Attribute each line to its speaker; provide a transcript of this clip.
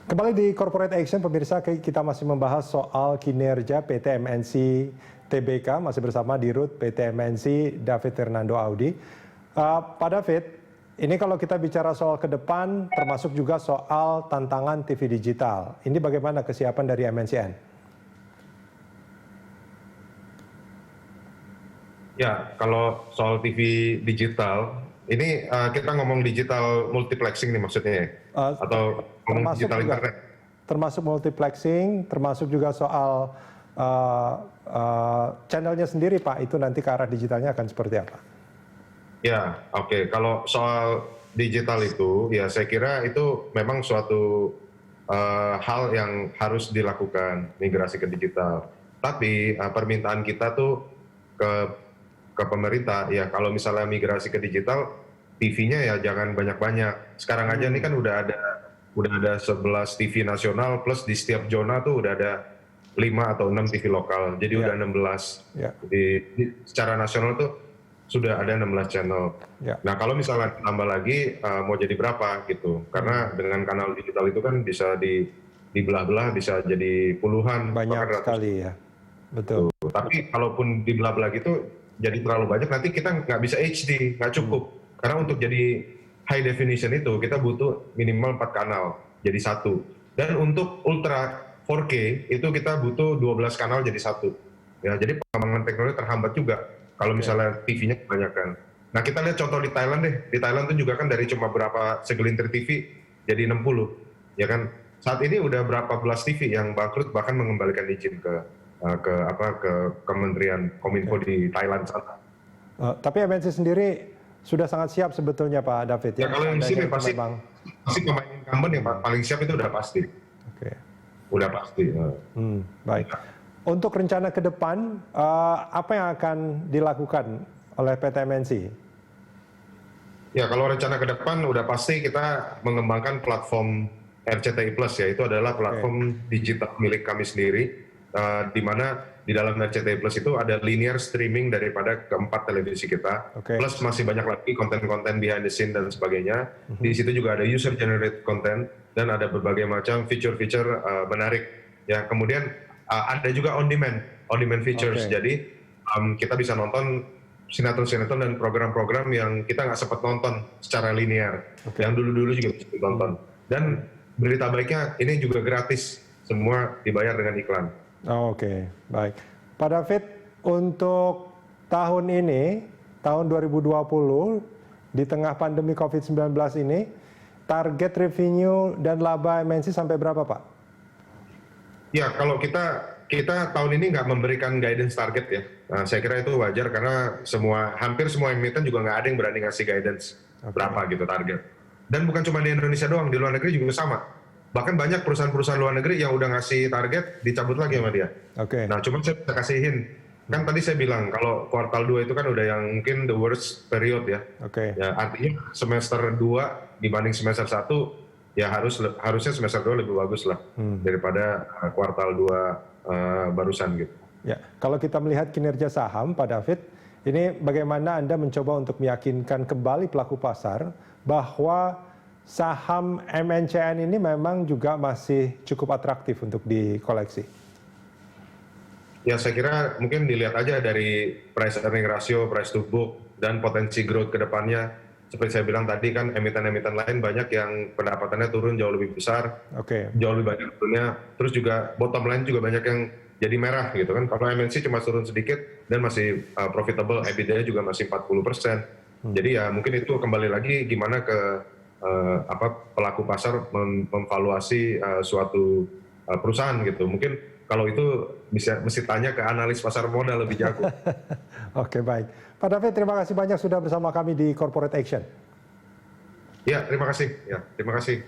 Speaker 1: Kembali di Corporate Action, pemirsa, kita masih membahas soal kinerja PT MNC Tbk, masih bersama Dirut PT MNC David Fernando Audi. Pak David, ini kalau kita bicara soal ke depan, termasuk juga soal tantangan TV digital. Ini bagaimana kesiapan dari MNCN?
Speaker 2: Ya, kalau soal TV digital, ini kita ngomong digital multiplexing nih maksudnya ya? Atau ngomong digital
Speaker 1: juga,
Speaker 2: internet?
Speaker 1: termasuk multiplexing, termasuk juga soal channelnya sendiri Pak, itu nanti ke arah digitalnya akan seperti apa?
Speaker 2: Ya, oke. Kalau soal digital itu, ya saya kira itu memang suatu hal yang harus dilakukan, migrasi ke digital. Tapi permintaan kita tuh ke pemerintah, ya kalau misalnya migrasi ke digital, TV-nya ya jangan banyak-banyak. Sekarang aja nih kan udah ada 11 TV nasional, plus di setiap zona tuh udah ada 5 atau 6 TV lokal, jadi udah 16. Jadi secara nasional tuh sudah ada 16 channel. Nah kalau misalnya tambah lagi mau jadi berapa gitu, karena dengan kanal digital itu kan bisa dibelah-belah, bisa jadi puluhan,
Speaker 1: banyak sekali ya. Betul.
Speaker 2: Tapi kalaupun dibelah-belah gitu jadi terlalu banyak, nanti kita nggak bisa HD, nggak cukup. Karena untuk jadi high definition itu kita butuh minimal 4 kanal jadi satu. Dan untuk ultra 4K itu kita butuh 12 kanal jadi satu. Ya, jadi pengembangan teknologi terhambat juga kalau misalnya TV-nya kebanyakan. Nah kita lihat contoh di Thailand deh. Di Thailand tuh juga kan dari cuma berapa segelintir TV jadi 60. Ya kan, saat ini udah berapa belas TV yang bangkrut, bahkan mengembalikan izin ke Kementerian Kominfo di Thailand sana.
Speaker 1: Tapi MNC sendiri sudah sangat siap sebetulnya Pak David.
Speaker 2: Ya kalau yang di sini pasti pemain incumbent yang paling siap itu udah pasti.
Speaker 1: Oke.
Speaker 2: Udah pasti.
Speaker 1: Baik. Untuk rencana ke depan, apa yang akan dilakukan oleh PT MNC?
Speaker 2: Ya kalau rencana ke depan udah pasti kita mengembangkan platform RCTI Plus, ya itu adalah platform digital milik kami sendiri. Di mana di dalam RCTI Plus itu ada linear streaming daripada keempat televisi kita, plus masih banyak lagi konten-konten behind the scene dan sebagainya. Di situ juga ada user generated content dan ada berbagai macam feature-feature menarik. Ya kemudian ada juga on demand features. Jadi kita bisa nonton sinetron-sinetron dan program-program yang kita nggak sempat nonton secara linear, yang dulu-dulu juga bisa ditonton. Dan berita baiknya ini juga gratis, semua dibayar dengan iklan.
Speaker 1: Oke, baik. Pak David, untuk tahun ini, tahun 2020, di tengah pandemi COVID-19 ini, target revenue dan laba MNC sampai berapa, Pak?
Speaker 2: Ya, kalau kita tahun ini nggak memberikan guidance target ya. Nah, saya kira itu wajar karena hampir semua emiten juga nggak ada yang berani ngasih guidance berapa gitu target. Dan bukan cuma di Indonesia doang, di luar negeri juga sama. Bahkan banyak perusahaan-perusahaan luar negeri yang udah ngasih target, dicabut lagi sama dia. Nah, cuma saya bisa kasihin. Kan tadi saya bilang, kalau kuartal 2 itu kan udah yang mungkin the worst period ya. Ya artinya semester 2 dibanding semester 1, ya harusnya semester 2 lebih bagus lah daripada kuartal 2 barusan gitu.
Speaker 1: Ya, kalau kita melihat kinerja saham, Pak David, ini bagaimana Anda mencoba untuk meyakinkan kembali pelaku pasar bahwa saham MNCN ini memang juga masih cukup atraktif untuk dikoleksi?
Speaker 2: Ya saya kira mungkin dilihat aja dari price earning ratio, price to book, dan potensi growth ke depannya. Seperti saya bilang tadi kan emiten-emiten lain banyak yang pendapatannya turun jauh lebih besar, jauh lebih banyak turunnya. Terus juga bottom line juga banyak yang jadi merah gitu kan. Kalau MNC cuma turun sedikit dan masih profitable, EBITDA juga masih 40%. Jadi ya mungkin itu kembali lagi gimana ke pelaku pasar memvaluasi suatu perusahaan gitu. Mungkin kalau itu mesti tanya ke analis pasar modal lebih jago.
Speaker 1: Oke, baik. Pak David, terima kasih banyak sudah bersama kami di Corporate Action.
Speaker 2: Ya, terima kasih.